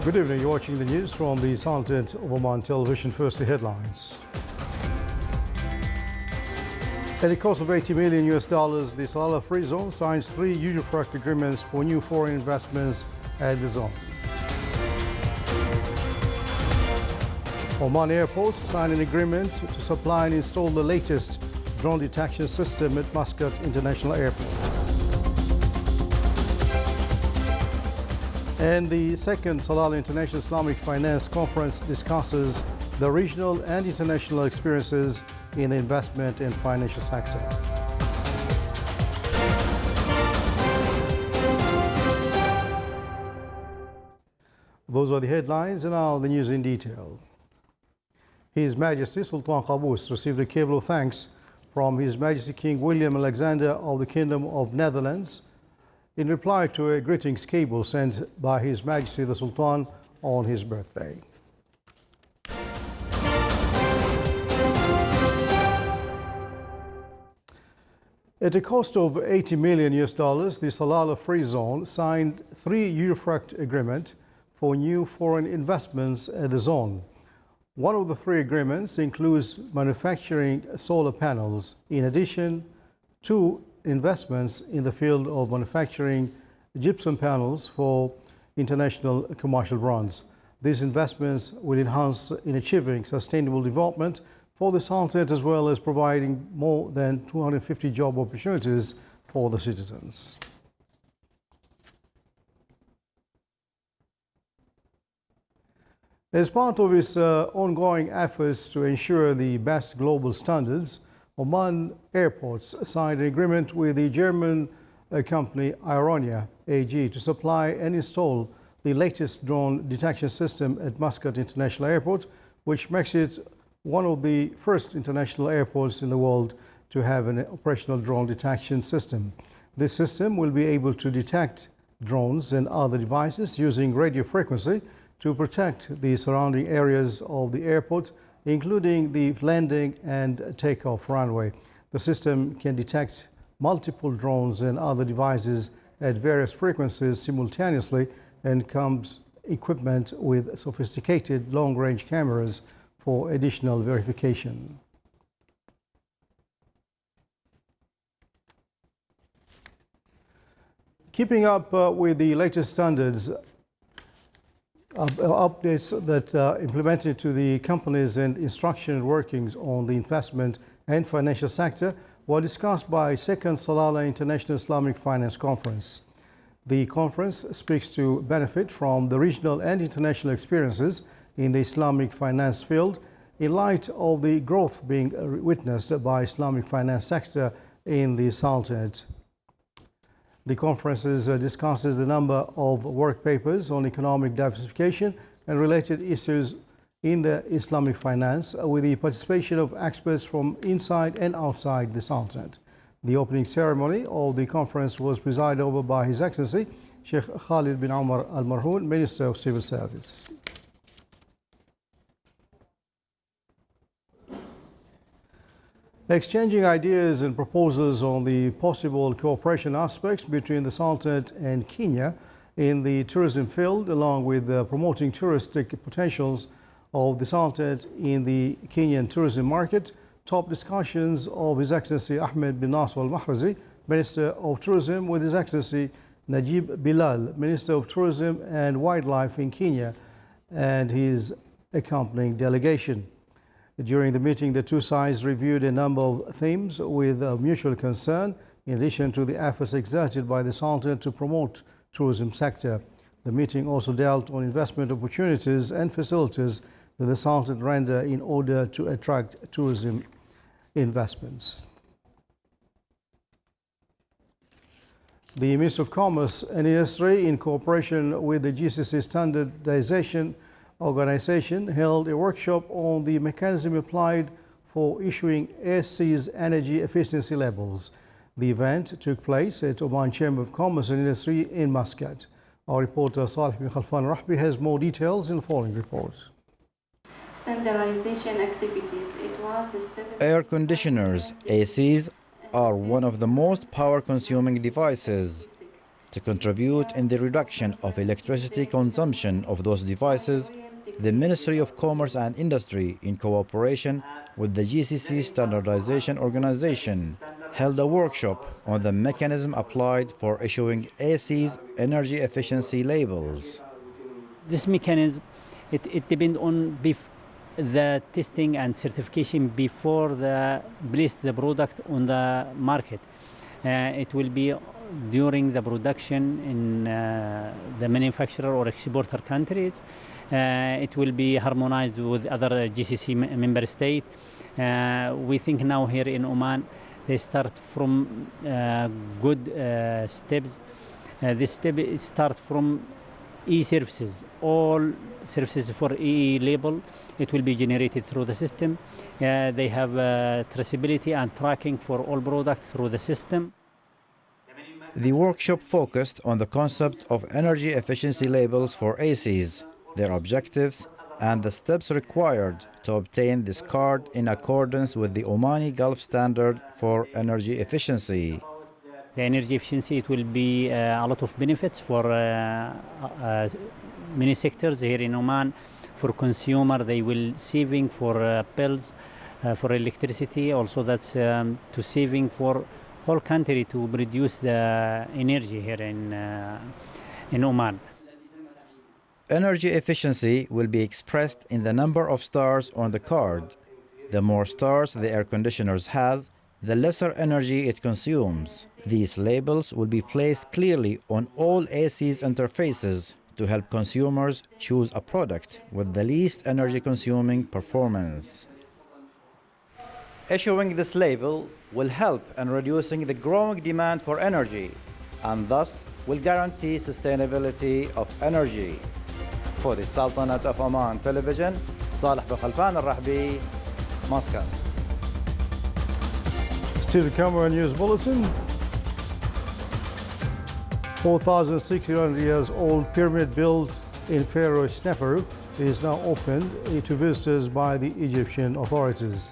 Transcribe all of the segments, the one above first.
Good evening. You're watching the news from the Sultanate of Oman Television. First, the headlines. At the cost of $80 million, the Salalah Freezone signs 3 usufruct agreements for new foreign investments at the zone. Oman Airports signed an agreement to supply and install the latest drone detection system at Muscat International Airport. And the second Salalah International Islamic Finance Conference discusses the regional and international experiences in the investment and financial sector. Those are the headlines, and now the news in detail. His Majesty Sultan Qaboos received a cable of thanks from His Majesty King William Alexander of the Kingdom of Netherlands in reply to a greetings cable sent by His Majesty the Sultan on his birthday. At a cost of $80 million, the Salalah Freezone signed 3 usufruct agreements for new foreign investments at the zone. One of the 3 agreements includes manufacturing solar panels. In addition, 2 investments in the field of manufacturing gypsum panels for international commercial brands. These investments will enhance in achieving sustainable development for the Sultanate, as well as providing more than 250 job opportunities for the citizens. As part of its ongoing efforts to ensure the best global standards, Oman Airports signed an agreement with the German company Ironia AG to supply and install the latest drone detection system at Muscat International Airport, which makes it one of the first international airports in the world to have an operational drone detection system. This system will be able to detect drones and other devices using radio frequency to protect the surrounding areas of the airport, including the landing and takeoff runway. The system can detect multiple drones and other devices at various frequencies simultaneously and comes equipped with sophisticated long-range cameras for additional verification. Keeping up with the latest standards, updates that implemented to the companies and instruction workings on the investment and financial sector were discussed by second Salalah International Islamic Finance Conference. The conference speaks to benefit from the regional and international experiences in the Islamic finance field in light of the growth being witnessed by Islamic finance sector in the Sultanate. The conference discusses the number of work papers on economic diversification and related issues in the Islamic finance with the participation of experts from inside and outside the Sultanate. The opening ceremony of the conference was presided over by His Excellency Sheikh Khalid bin Omar Al Marhoon, Minister of Civil Service. Exchanging ideas and proposals on the possible cooperation aspects between the Sultanate and Kenya in the tourism field, along with promoting touristic potentials of the Sultanate in the Kenyan tourism market, top discussions of His Excellency Ahmed bin Nasser Al Mahrazi, Minister of Tourism, with His Excellency Najib Bilal, Minister of Tourism and Wildlife in Kenya, and his accompanying delegation. During the meeting, the two sides reviewed a number of themes with mutual concern, in addition to the efforts exerted by the Sultanate to promote tourism sector. The meeting also dealt on investment opportunities and facilities that the Sultanate render in order to attract tourism investments. The Ministry of Commerce and Industry, in cooperation with the GCC Standardization Organization, held a workshop on the mechanism applied for issuing ASC's energy efficiency labels. The event took place at Oman Chamber of Commerce and Industry in Muscat. Our reporter Salih bin Khalfan Rahbi has more details in the following report. Standardization activities. Air conditioners, ACs, are one of the most power-consuming devices. To contribute in the reduction of electricity consumption of those devices, the Ministry of Commerce and Industry, in cooperation with the GCC Standardization Organization, held a workshop on the mechanism applied for issuing AC's energy efficiency labels. This mechanism, it depends on the testing and certification before the place the product on the market. It will be during the production in the manufacturer or exporter countries. It will be harmonized with other GCC member states. We think now here in Oman, they start from good steps. This step start from e-services. All services for e-label, it will be generated through the system. They have traceability and tracking for all products through the system. The workshop focused on the concept of energy efficiency labels for ACs, their objectives, and the steps required to obtain this card in accordance with the Omani Gulf Standard for Energy Efficiency. The energy efficiency, it will be a lot of benefits for many sectors here in Oman. For consumer, they will saving for bills, for electricity. Also, that's to saving for whole country to produce the energy here in Oman. Energy efficiency will be expressed in the number of stars on the card. The more stars the air conditioners has, the lesser energy it consumes. These labels will be placed clearly on all AC's interfaces to help consumers choose a product with the least energy-consuming performance. Issuing this label will help in reducing the growing demand for energy and thus will guarantee sustainability of energy. For the Sultanate of Oman Television, Salih bin Khalfan al-Rahbi, Muscat. Still to come, our news bulletin. 4,600 years old pyramid built in Pharaoh Sneferu is now opened to visitors by the Egyptian authorities.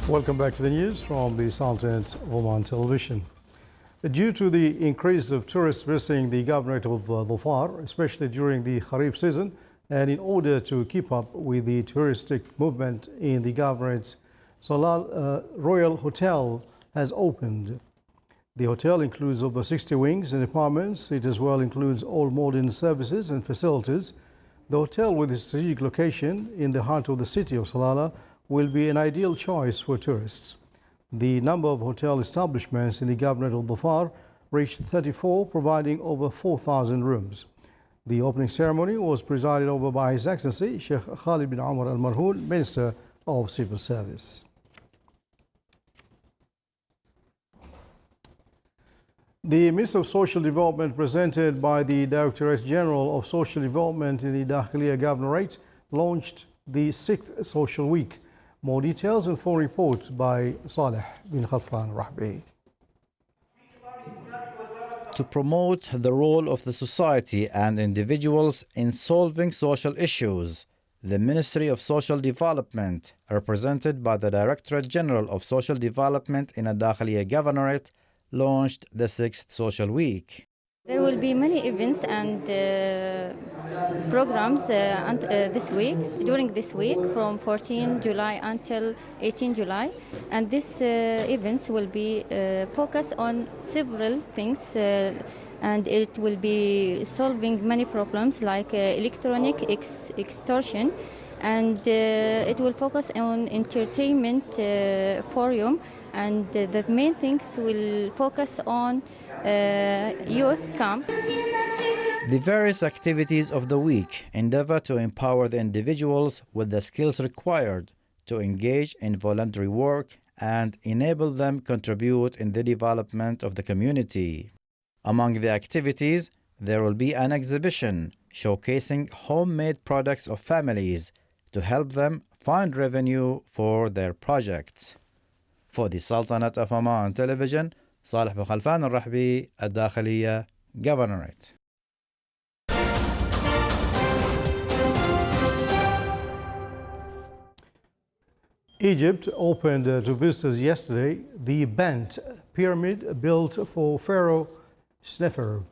Welcome back to the news from the Sultanate of Oman Television. Due to the increase of tourists visiting the Governorate of Dhofar, especially during the Kharif season, and in order to keep up with the touristic movement in the Governorate, Salalah Royal Hotel has opened. The hotel includes over 60 wings and apartments. It as well includes all modern services and facilities. The hotel, with its strategic location in the heart of the city of Salalah, will be an ideal choice for tourists. The number of hotel establishments in the Governorate of Dhofar reached 34, providing over 4,000 rooms. The opening ceremony was presided over by His Excellency Sheikh Khalid bin Omar Al Marhoul, Minister of Civil Service. The Minister of Social Development, presented by the Directorate General of Social Development in the Dakhiliya Governorate, launched the 6th Social Week. More details and full report by Salih bin Khalfan al-Rahbi. To promote the role of the society and individuals in solving social issues, the Ministry of Social Development, represented by the Directorate General of Social Development in the Dakhiliya Governorate, launched the 6th Social Week. There will be many events and programs during this week from 14 July until 18 July. And these events will be focused on several things and it will be solving many problems like electronic extortion, and it will focus on entertainment forum, and the main things will focus on youth camp. The various activities of the week endeavor to empower the individuals with the skills required to engage in voluntary work and enable them contribute in the development of the community. Among the activities, there will be an exhibition showcasing homemade products of families to help them find revenue for their projects. For the Sultanate of Oman Television, صالح بن خلفان الرحبي، الداخلية، Governorate. Egypt opened to visitors yesterday the bent pyramid built for Pharaoh Sneferu,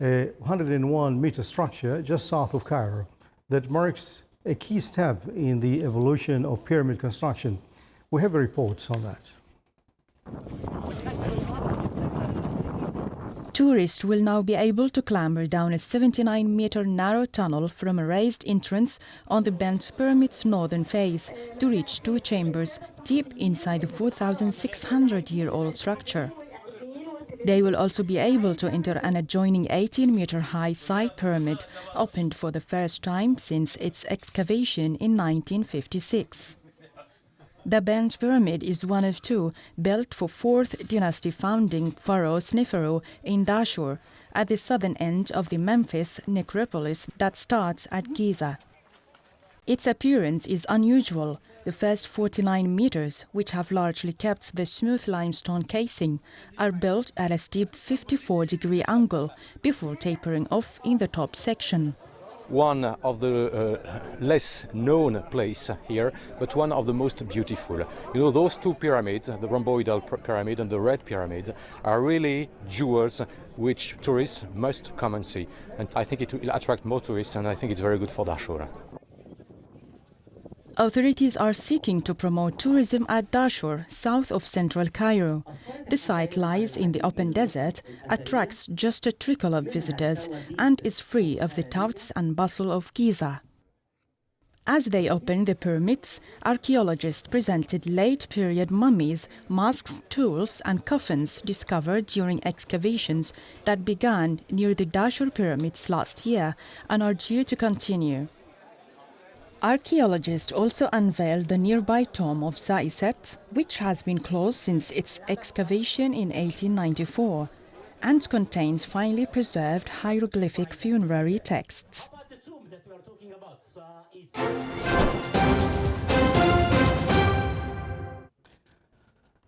a 101-meter structure just south of Cairo that marks a key step in the evolution of pyramid construction. We have reports on that. Tourists will now be able to clamber down a 79-meter narrow tunnel from a raised entrance on the bent pyramid's northern face to reach two chambers deep inside the 4,600-year-old structure. They will also be able to enter an adjoining 18-meter-high side pyramid, opened for the first time since its excavation in 1956. The bent pyramid is one of two built for 4th dynasty founding pharaoh Sneferu in Dashur, at the southern end of the Memphis necropolis that starts at Giza. Its appearance is unusual. The first 49 meters, which have largely kept the smooth limestone casing, are built at a steep 54-degree angle before tapering off in the top section. One of the less known place here, but one of the most beautiful. You know, those two pyramids, the rhomboidal pyramid and the red pyramid, are really jewels which tourists must come and see. And I think it will attract more tourists, and I think it's very good for Dashur. Authorities are seeking to promote tourism at Dashur, south of central Cairo. The site lies in the open desert, attracts just a trickle of visitors, and is free of the touts and bustle of Giza. As they opened the pyramids, archaeologists presented late-period mummies, masks, tools, and coffins discovered during excavations that began near the Dashur pyramids last year and are due to continue. Archaeologists also unveiled the nearby tomb of Zaiset, which has been closed since its excavation in 1894, and contains finely preserved hieroglyphic funerary texts.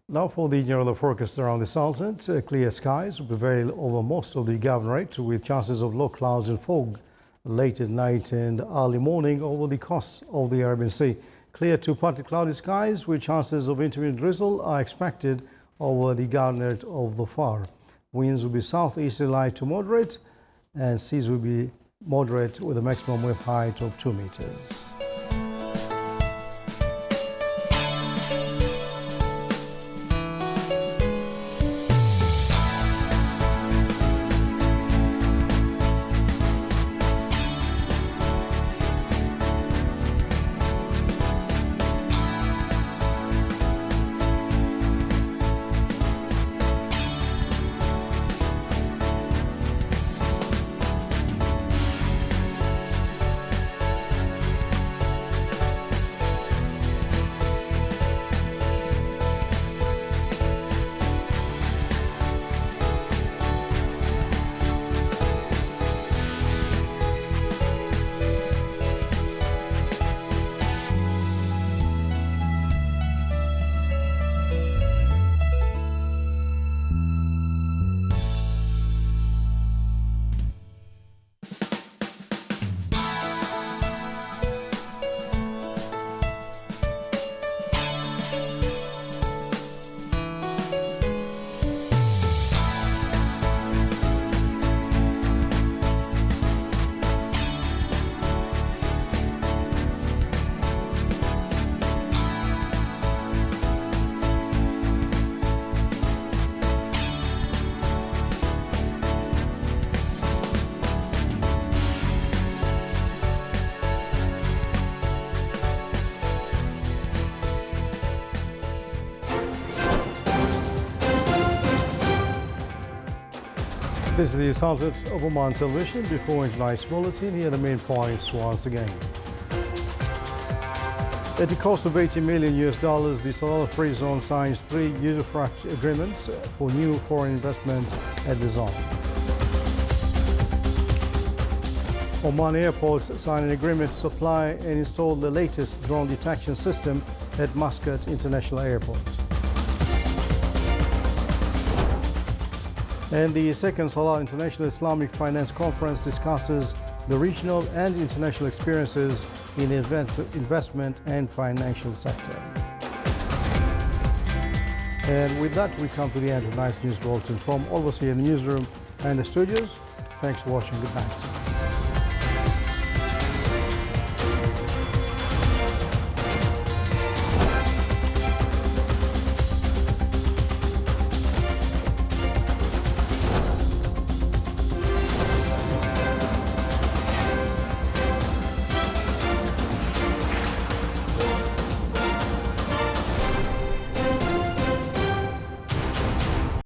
Now for the general forecast around the Sultanate. Clear skies will prevail over most of the governorate, with chances of low clouds and fog late at night and early morning over the coast of the Arabian Sea. Clear to partly cloudy skies with chances of intermittent drizzle are expected over the governorate of Dhofar. Winds will be southeasterly light to moderate, and seas will be moderate with a maximum wave height of 2 meters. This is the Sultan of Oman television. Before tonight's bulletin, here are the main points once again. At the cost of $80 million, the Salalah Freezone signs 3 user-friendly agreements for new foreign investment at the zone. Oman airports signed an agreement to supply and install the latest drone detection system at Muscat International Airport. And the second Salah International Islamic Finance Conference discusses the regional and international experiences in the investment and financial sector. And with that, we come to the end of tonight's news bulletin. From all of us here in the newsroom and the studios, thanks for watching. Good night.